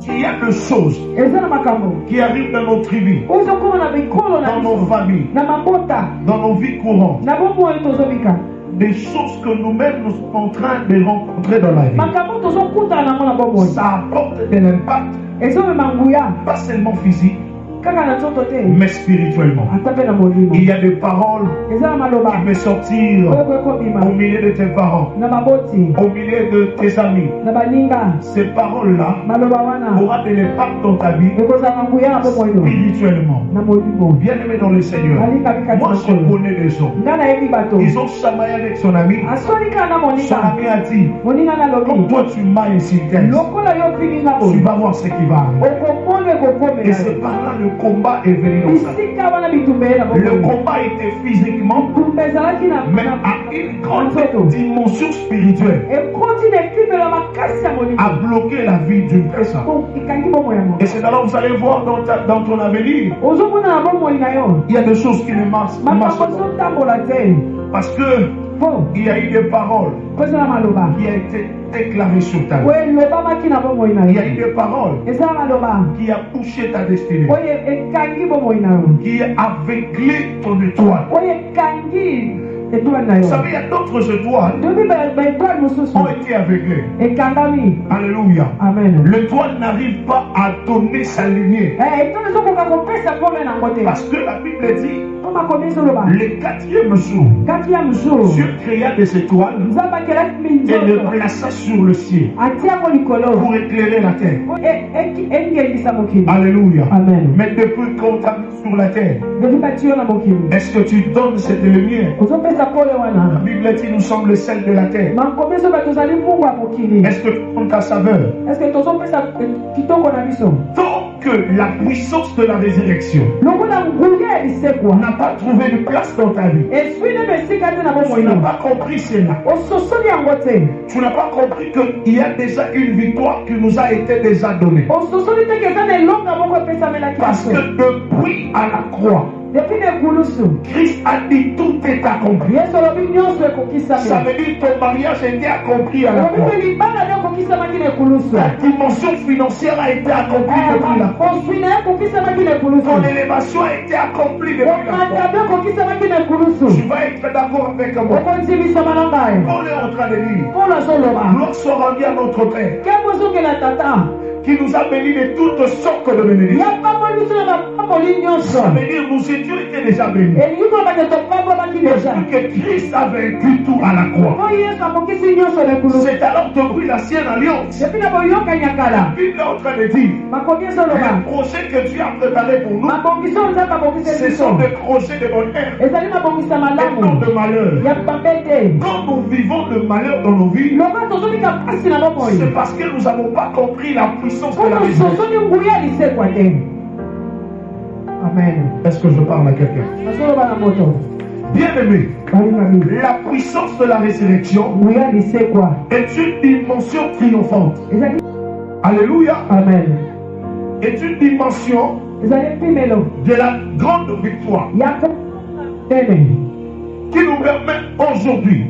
Il y a des choses qui arrivent dans nos tribus, dans nos familles, dans nos vies courantes. Des choses que nous-mêmes nous sommes en train de rencontrer dans la vie. Ça apporte de l'impact, pas seulement physique, mais spirituellement. Il y a des paroles qui peuvent sortir au milieu de tes parents, au milieu de tes amis. Ces paroles-là auront de l'impact dans ta vie spirituellement. Bien-aimé dans le Seigneur, moi je connais des gens. Ils ont chamaillé avec son ami. Son ami a dit, comme toi tu m'as insulté, tu vas voir ce qui va arriver. Et c'est par là le combat est venu dans sa vie. Le combat était physiquement, mais à une grande dimension spirituelle, a bloqué la vie d'une personne. Et c'est là où vous allez voir dans ton avenir, il y a des choses qui ne marchent pas. Parce que il y a eu des paroles qui ont été déclarées sur ta vie. Il y a eu des paroles qui ont touché ta destinée, qui ont aveuglé ton étoile. Vous savez, il y a d'autres étoiles qui ont été aveuglées. Alléluia. L'étoile n'arrive pas à donner sa lumière. Parce que la Bible dit, le quatrième jour, Dieu créa des étoiles et les plaça sur le ciel pour éclairer la terre. Alléluia. Mais depuis qu'on t'a mis sur la terre, est-ce que tu donnes cette lumière? La Bible dit nous sommes le sel de la terre. Est-ce que tu donnes ta saveur? Tant que la puissance de la résurrection n'a pas trouvé de place dans ta vie, tu n'as pas compris cela. Tu n'as pas compris qu'il y a déjà une victoire qui nous a été déjà donnée. Parce que depuis à la croix, Christ a dit tout est accompli. Ça veut dire ton mariage a été accompli à la croix. La dimension financière a été accomplie depuis la croix. Ton élévation a été accomplie depuis la croix. Tu vas être d'accord avec moi. Paul est en train de dire, gloire soit rendue à notre Père, qui nous a bénis de toutes sortes de bénédictions. Ça veut dire nous étions déjà bénis. Depuis que Christ a vaincu tout à la croix. C'est alors depuis la sienne alliance. La Bible est en train de dire, les projets que Dieu a préparés pour nous, ce sont des projets de bonheur et non de malheur. Quand nous vivons le malheur dans nos vies, c'est parce que nous n'avons pas compris la puissance de la résurrection. Amen. Est-ce que je parle à quelqu'un? Bien-aimé, la puissance de la résurrection est une dimension triomphante. Alléluia. Amen. Est une dimension de la grande victoire qui nous permet aujourd'hui,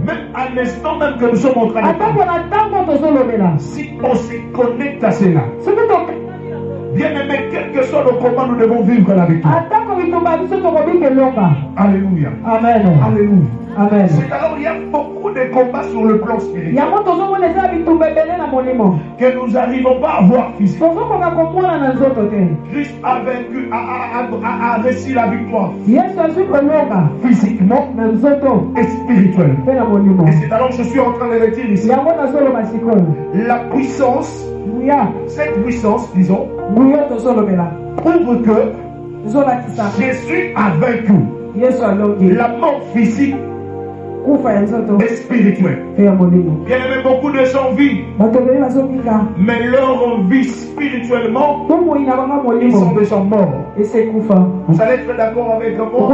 même à l'instant même que nous sommes en train de parler, si on se connecte à cela, bien-aimé, quel que soit le combat, nous devons vivre la victoire. Alléluia. Amen. Alléluia. Amen. C'est alors il y a beaucoup de combats sur le plan spirituel que nous n'arrivons pas à voir physiquement. Christ a vaincu, a réussi la victoire physiquement et spirituellement. Et c'est alors que je suis en train de le dire ici. La puissance, cette puissance, disons, prouve que Jésus a vaincu la mort physique et spirituelle. Bien aimé, beaucoup de gens vivent, mais leur vie spirituellement, ils sont déjà morts. Vous allez être d'accord avec moi?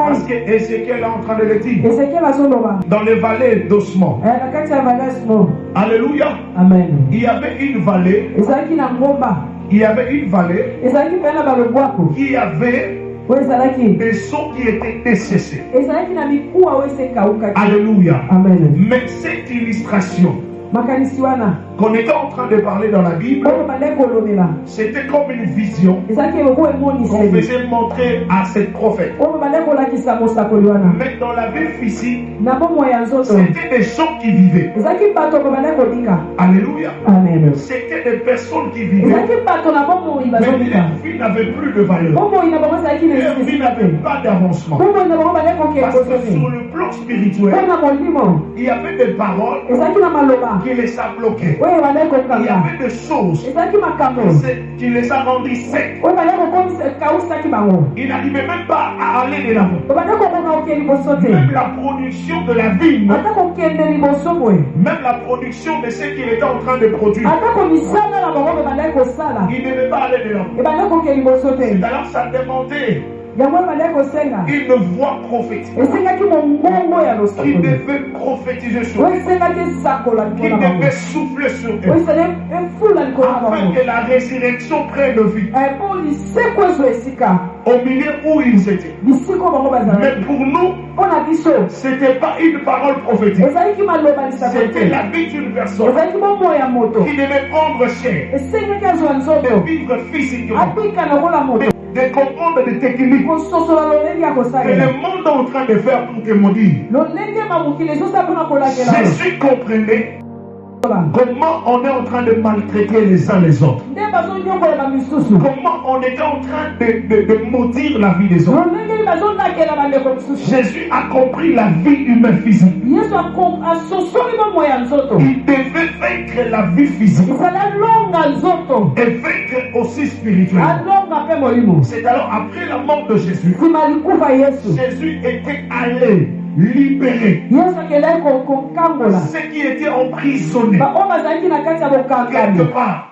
Parce que Ézéchiel est en train de le dire. Dans les vallées d'ossements. Alléluia. Amen. Il y avait une vallée. Il y avait une vallée qui avait des sons qui étaient desséchés. Alléluia. Amen. Mais cette illustration qu'on était en train de parler dans la Bible, c'était comme une vision qu'on faisait montrer à cette prophète. Mais dans la vie physique, c'était des gens qui vivaient. Alléluia. C'était des personnes qui vivaient. Mais leur vie n'avait plus de valeur. Leur vie n'avait pas d'avancement. Parce que sur le plan spirituel, il y avait des paroles qui les a bloqués. Il y avait des choses qui les a rendus secs. Ils n'arrivaient même pas à aller de l'avant. Même la production de la vie, même la production de ce qu'il était en train de produire, il ne devait pas aller de l'avant. Alors ça demandait une voix prophétique qui devait prophétiser sur eux, qui devait souffler sur eux, afin que la résurrection prenne vie au milieu où ils étaient. Mais pour nous, ce n'était pas une parole prophétique, c'était la vie d'une personne qui devait prendre chair, de vivre physiquement, de comprendre des techniques que le monde est en train de faire pour te maudire. Jésus comprenait comment on est en train de maltraiter les uns les autres. Comment on était en train de maudire la vie des autres. Jésus a compris la vie humaine physique. Il devait vaincre la vie physique et vaincre aussi spirituelle. C'est alors après la mort de Jésus, Jésus était allé libérer ceux qui étaient emprisonnés quelque part.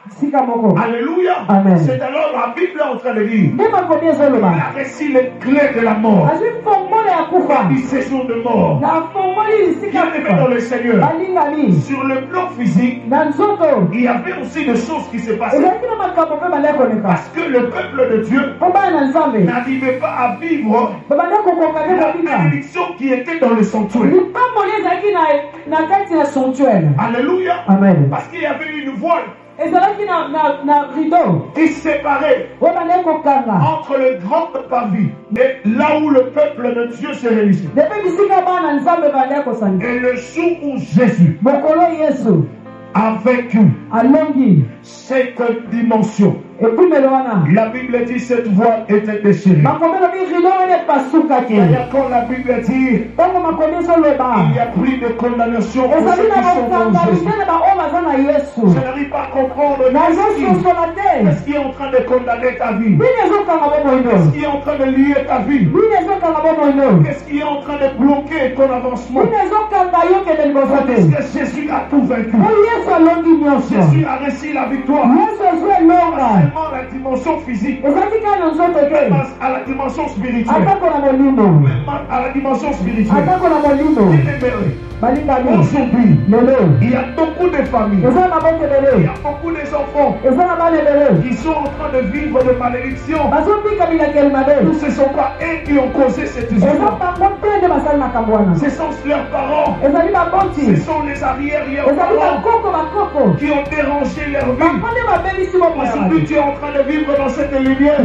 Alléluia. C'est alors la Bible est en train de dire, il a reçu les clés de la mort, du séjour de mort. Bien aimé dans le Seigneur, sur le plan physique, il y avait aussi des choses qui se passaient, parce que le peuple de Dieu n'arrivait pas à vivre la bénédiction qui était dans le sanctuaire. Alléluia. Amen. Parce qu'il y avait une voile qui séparait entre le grand parvis et là où le peuple de Dieu se réunissait. Et le jour où Jésus a vécu cette dimension, la Bible dit cette voile était déchirée. D'ailleurs, quand la Bible dit il n'y a plus de condamnation pour ceux qui sont en Jésus, je n'arrive pas à comprendre qu'est-ce qui est en train de condamner ta vie, qu'est-ce qui est en train de lier ta vie, qu'est-ce qui est en train de bloquer ton avancement. Parce que Jésus a tout vaincu. Jésus a reçu la victoire. Seulement la dimension physique, même à la dimension spirituelle, même à la dimension spirituelle. Aujourd'hui, il y a beaucoup de familles, il y a beaucoup d'enfants qui sont en train de vivre de malédiction. Ce ne sont pas eux qui ont causé cette histoire. Ce sont leurs parents, ce sont les arrière-parents qui ont dérangé leur vie. Aujourd'hui, tu es en train de vivre dans cette lumière.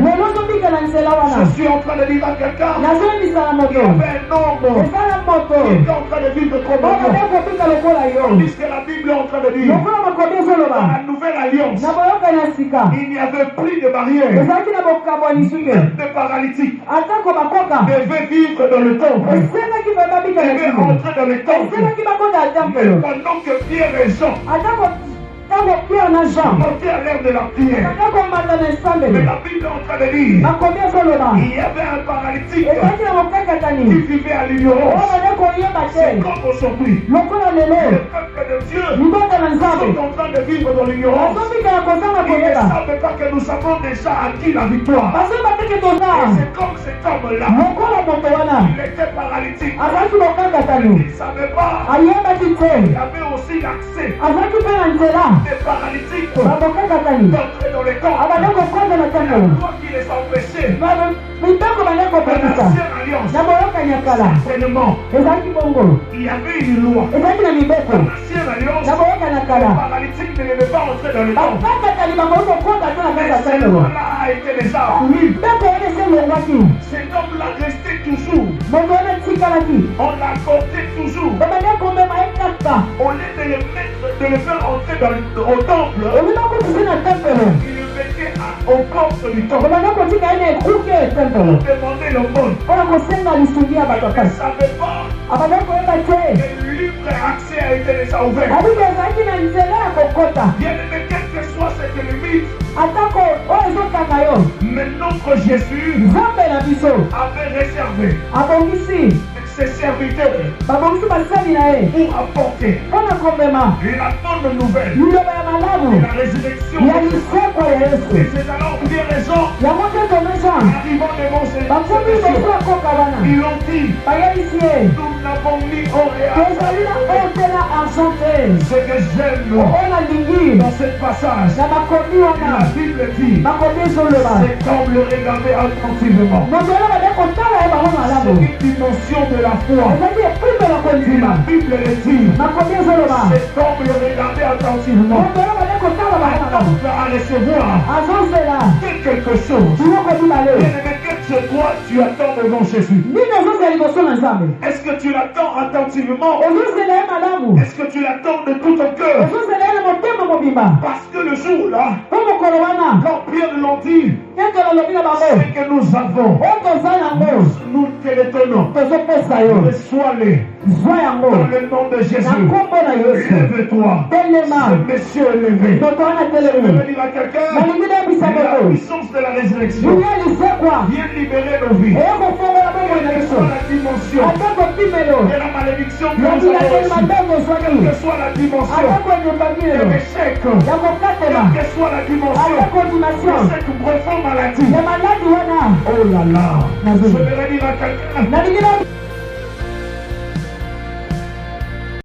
Je suis en train de dire à quelqu'un qui avait un homme qui est en train de vivre comme tandis que la Bible est en train de dire dans la nouvelle alliance, il n'y avait plus de barrières. Même de paralytiques devaient vivre dans le temple, devaient entrer dans le temple. Mais pendant que Pierre et Jean montaient à l'heure de la prière, mais la Bible est en train de dire il y avait un paralytique qui vivait à l'ignorance. C'est comme aujourd'hui, le peuple de Dieu sont en train de vivre dans l'ignorance. Ils ne savent pas que nous avons déjà acquis la victoire. Et c'est comme cet homme-là, il était paralytique. Il ne savait pas qu'il y avait aussi l'accès des paralytiques d'entrer dans les camps. C'est toi qui les empêchais. Certainement, il y avait une loi. Dans l'ancienne alliance, les paralytiques ne devaient entrer dans le temple. Mais cet homme-là a été déjà apparu. Cet homme-là restait toujours. On l'a porté toujours. Au lieu de le faire entrer au temple, il le mettait aux portes du temple. Pour demander l'aumône. Il ne savait pas que le libre accès a été déjà ouvert. Bien aimé, quel que soit cette limite, mais notre Jésus avait réservé ses serviteurs pour apporter la bonne nouvelle de la résurrection. Et c'est alors que les gens arrivant devant ces ils l'ont dit, nous n'avons mis au réel. Ce que j'aime dans ce passage, la Bible dit, c'est comme le regarder attentivement. C'est une dimension de la foi. Et la Bible le dit, c'est comme le regarder attentivement. Attendre à recevoir quelque chose. Bien-aimé, toi, tu attends devant Jésus. Est-ce que tu l'attends attentivement? Est-ce que tu l'attends de tout ton cœur? Parce que le jour-là, quand Pierre l'ont dit, c'est que nous avons, nous te le tenons. Reçois-les dans le nom de Jésus. Lève-toi. Ce monsieur est levé. Je veux dire à quelqu'un, la puissance de la résurrection vient libérer nos vies. Quelle que soit la dimension de la malédiction que nous avons reçue, quelle que soit la dimension de l'échec, quelle que soit la dimension de cette profonde maladie. Oh là là, je vais dire à quelqu'un,